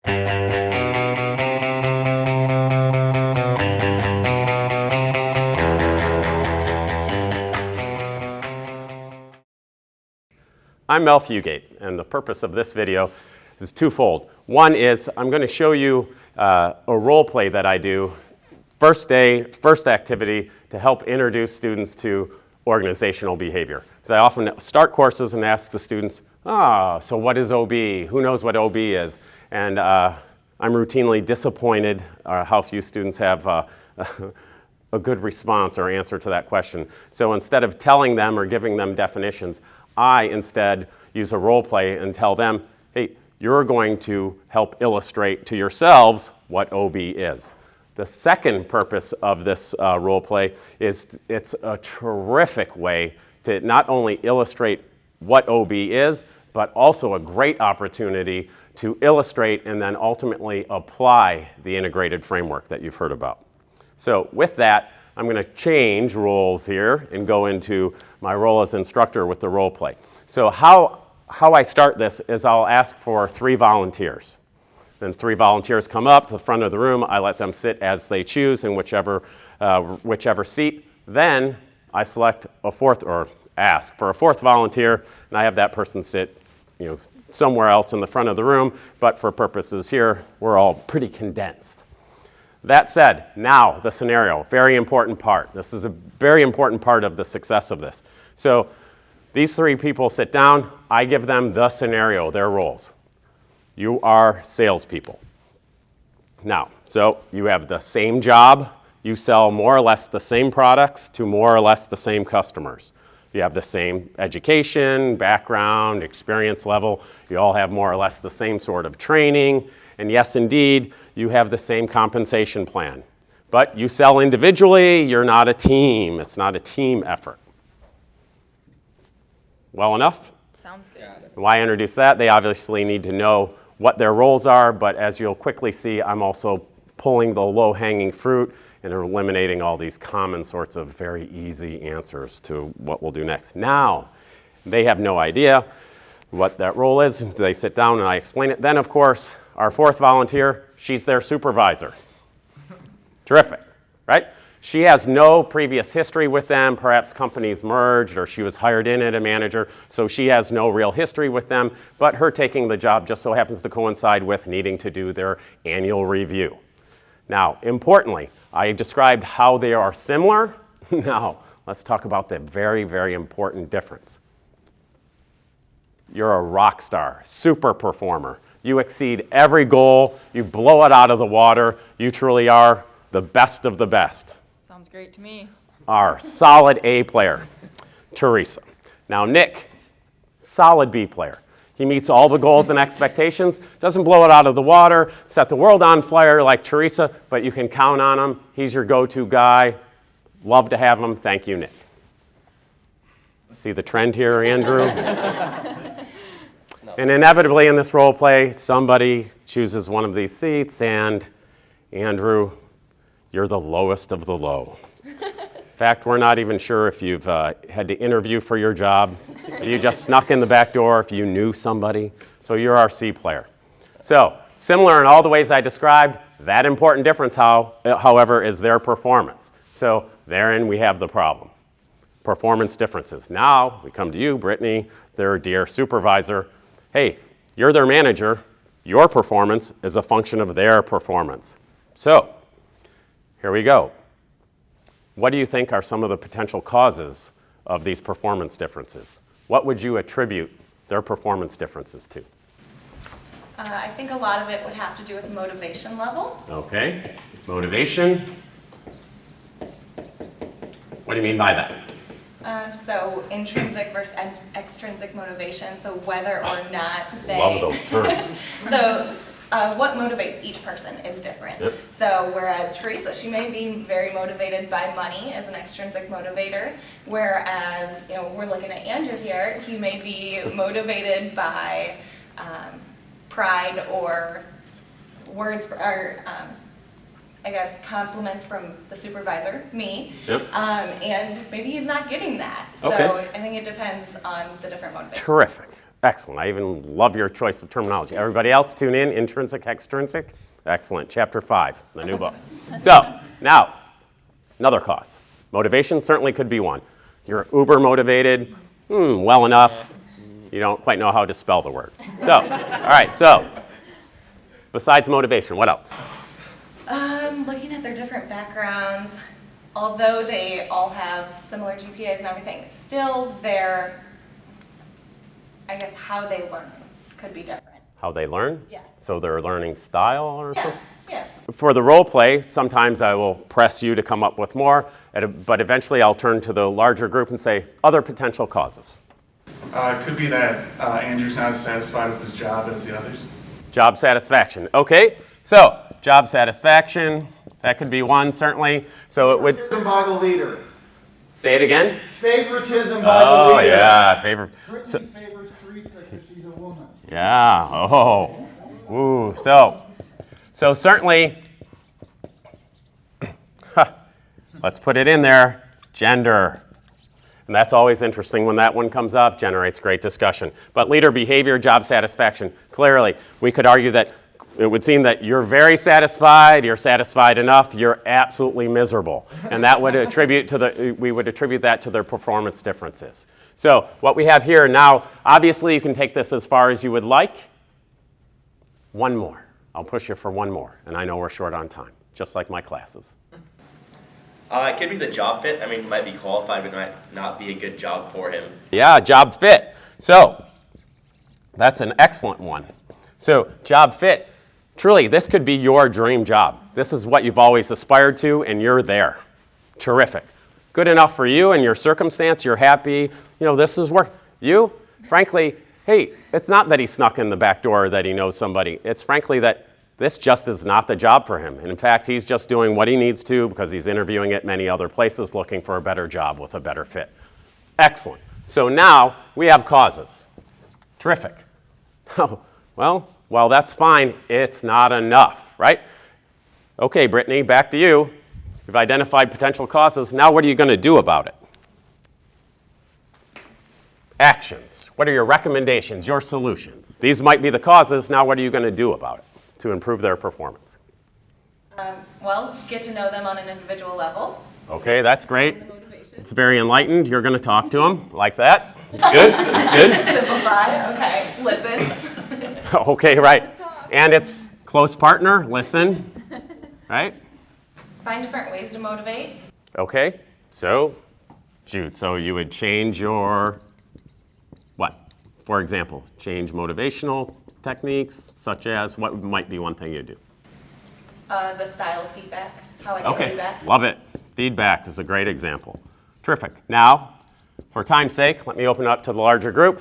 I'm Mel Fugate, and the purpose of this video is twofold. One is I'm going to show you a role play that I do, first day, first activity, to help introduce students to organizational behavior. Because I often start courses and ask the students, so what is OB? Who knows what OB is? And I'm routinely disappointed how few students have a good response or answer to that question. So instead of telling them or giving them definitions, I instead use a role play and tell them, hey, you're going to help illustrate to yourselves what OB is. The second purpose of this role play is it's a terrific way to not only illustrate what OB is, but also a great opportunity to illustrate and then ultimately apply the integrated framework that you've heard about. So with that, I'm going to change roles here and go into my role as instructor with the role play. So how I start this is I'll ask for 3 volunteers. Then 3 volunteers come up to the front of the room. I let them sit as they choose in whichever seat. Then I select a 4th or ask for a 4th volunteer, and I have that person sit, somewhere else in the front of the room. But for purposes here, we're all pretty condensed. That said, now the scenario, very important part. This is a very important part of the success of this. So these 3 people sit down. I give them the scenario, their roles. You are salespeople. Now, so you have the same job. You sell more or less the same products to more or less the same customers. You have the same education, background, experience level. You all have more or less the same sort of training. And yes, indeed, you have the same compensation plan. But you sell individually, you're not a team. It's not a team effort. Well enough? Sounds good. Why introduce that? They obviously need to know what their roles are, but as you'll quickly see, I'm also pulling the low-hanging fruit and eliminating all these common sorts of very easy answers to what we'll do next. Now, they have no idea what that role is. They sit down and I explain it. Then, of course, our 4th volunteer, she's their supervisor. Terrific, right? She has no previous history with them. Perhaps companies merged or she was hired in as a manager, so she has no real history with them. But her taking the job just so happens to coincide with needing to do their annual review. Now, importantly, I described how they are similar. Now, let's talk about the very, very important difference. You're a rock star, super performer. You exceed every goal. You blow it out of the water. You truly are the best of the best. Sounds great to me. Our solid A player, Teresa. Now, Nick, solid B player. He meets all the goals and expectations, doesn't blow it out of the water, set the world on fire like Teresa, but you can count on him. He's your go-to guy. Love to have him. Thank you, Nick. See the trend here, Andrew? And inevitably in this role play, somebody chooses one of these seats, and Andrew, you're the lowest of the low. In fact, we're not even sure if you've had to interview for your job. You just snuck in the back door if you knew somebody. So you're our C player. So similar in all the ways I described, that important difference, however, is their performance. So therein we have the problem. Performance differences. Now we come to you, Brittany, their dear supervisor. Hey, you're their manager. Your performance is a function of their performance. So here we go. What do you think are some of the potential causes of these performance differences? What would you attribute their performance differences to? I think a lot of it would have to do with motivation level. Okay, motivation. What do you mean by that? So intrinsic versus extrinsic motivation, so whether or not they... Love those terms. So what motivates each person is different. Yep. So whereas Teresa, she may be very motivated by money as an extrinsic motivator, whereas we're looking at Andrew here, he may be motivated by pride or words for, or I guess, compliments from the supervisor, me, Yep. and maybe he's not getting that. So Okay. I think it depends on the different motivations. Terrific. Excellent. I even love your choice of terminology. Everybody else tune in, intrinsic, extrinsic. Excellent. Chapter 5, the new book. So now, another cause. Motivation certainly could be one. You're uber motivated, well enough. You don't quite know how to spell the word. So, all right, so besides motivation, what else? Looking at their different backgrounds, although they all have similar GPAs and everything, still their, I guess, how they learn could be different. How they learn? Yes. So their learning style or something? Yeah. For the role play, sometimes I will press you to come up with more, but eventually I'll turn to the larger group and say, other potential causes. It could be that Andrew's not as satisfied with his job as the others. Job satisfaction. Okay, so job satisfaction, that could be one, certainly. So it would, Favoritism by the leader. say it again? Favoritism by the Oh, leader. yeah, favor. Brittany So, favors Teresa because she's a woman. yeah, oh, ooh, so certainly, let's put it in there, gender. And that's always interesting when that one comes up, generates great discussion. But leader behavior, job satisfaction, clearly, we could argue that it would seem that you're very satisfied, you're satisfied enough, you're absolutely miserable. And that would attribute to we would attribute that to their performance differences. So what we have here now, obviously you can take this as far as you would like. One more. I'll push you for one more. And I know we're short on time, just like my classes. It could be the job fit. I mean, he might be qualified, but might not be a good job for him. Yeah, job fit. So that's an excellent one. So job fit, truly, this could be your dream job. This is what you've always aspired to, and you're there. Terrific. Good enough for you and your circumstance. You're happy. You know, this is work. You, frankly, hey, it's not that he snuck in the back door or that he knows somebody. It's frankly that this just is not the job for him. And in fact, he's just doing what he needs to because he's interviewing at many other places looking for a better job with a better fit. Excellent. So now we have causes. Terrific. Well, while that's fine, it's not enough, right? Okay, Brittany, back to you. You've identified potential causes. Now what are you going to do about it? Actions. What are your recommendations, your solutions? These might be the causes. Now what are you going to do about it to improve their performance? Well, get to know them on an individual level. Okay, that's great. The motivation. It's very enlightened. You're going to talk to them like that. It's good. It's good. Simplify. Okay. Listen. Okay, right. And it's close partner. Listen. Right? Find different ways to motivate. Okay. So you would change your what? For example, change motivational techniques, such as what might be one thing you do? The style of feedback. How I get Okay, feedback. love it. Feedback is a great example. Terrific. Now, for time's sake, let me open up to the larger group.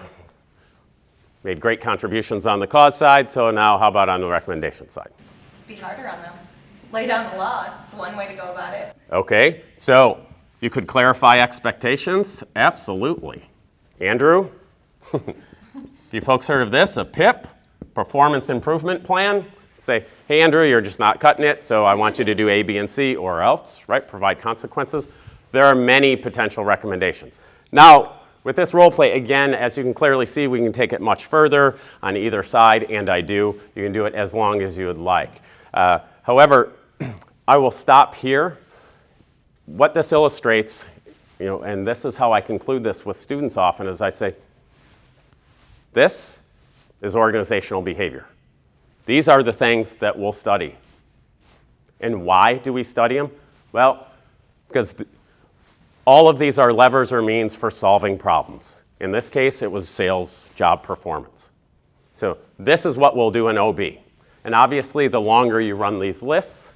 Made great contributions on the cause side, so now how about on the recommendation side? Be harder on them. Lay down the law. It's one way to go about it. Okay, so you could clarify expectations? Absolutely. Andrew, you folks heard of this, a PIP, Performance Improvement Plan? Say, hey, Andrew, you're just not cutting it, so I want you to do A, B, and C, or else, right? Provide consequences. There are many potential recommendations. Now, with this role play, again, as you can clearly see, we can take it much further on either side, and I do. You can do it as long as you would like. However, I will stop here. What this illustrates, and this is how I conclude this with students often, is I say, this is organizational behavior. These are the things that we'll study. And why do we study them? Well, because all of these are levers or means for solving problems. In this case, it was sales job performance. So this is what we'll do in OB. And obviously, the longer you run these lists,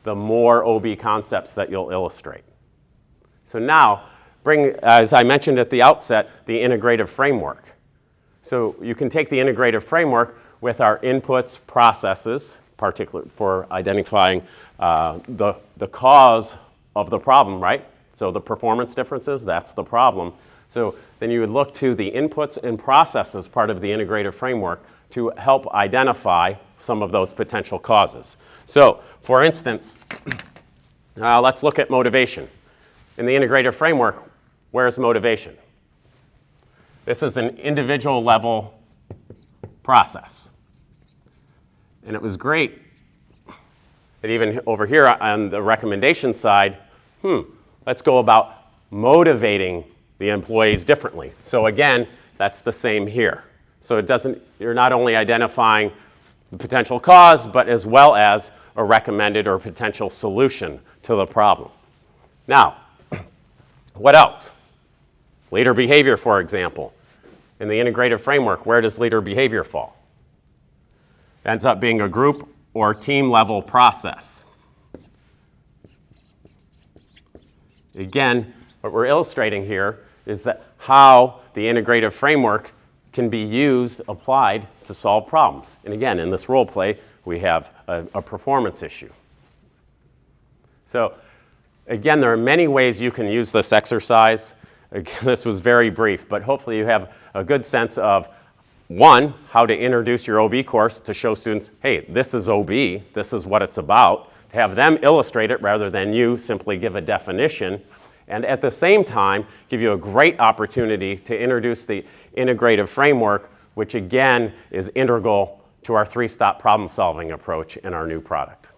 the more OB concepts that you'll illustrate. So now, bring, as I mentioned at the outset, the integrative framework. So you can take the integrative framework with our inputs, processes, particularly for identifying the cause of the problem, right? So the performance differences, that's the problem. So then you would look to the inputs and processes part of the integrative framework to help identify some of those potential causes. So for instance, let's look at motivation. In the integrative framework, where's motivation? This is an individual level process. And it was great that even over here on the recommendation side, let's go about motivating the employees differently. So again, that's the same here. So you're not only identifying the potential cause, but as well as a recommended or potential solution to the problem. Now, what else? Leader behavior, for example. In the integrative framework, where does leader behavior fall? It ends up being a group or team level process. Again, what we're illustrating here is that how the integrative framework can be used, applied to solve problems. And again, in this role play, we have a performance issue. So again, there are many ways you can use this exercise. Again, this was very brief, but hopefully you have a good sense of, one, how to introduce your OB course to show students, hey, this is OB, this is what it's about, to have them illustrate it rather than you simply give a definition, and at the same time, give you a great opportunity to introduce the integrative framework, which again is integral to our three-stop problem-solving approach in our new product.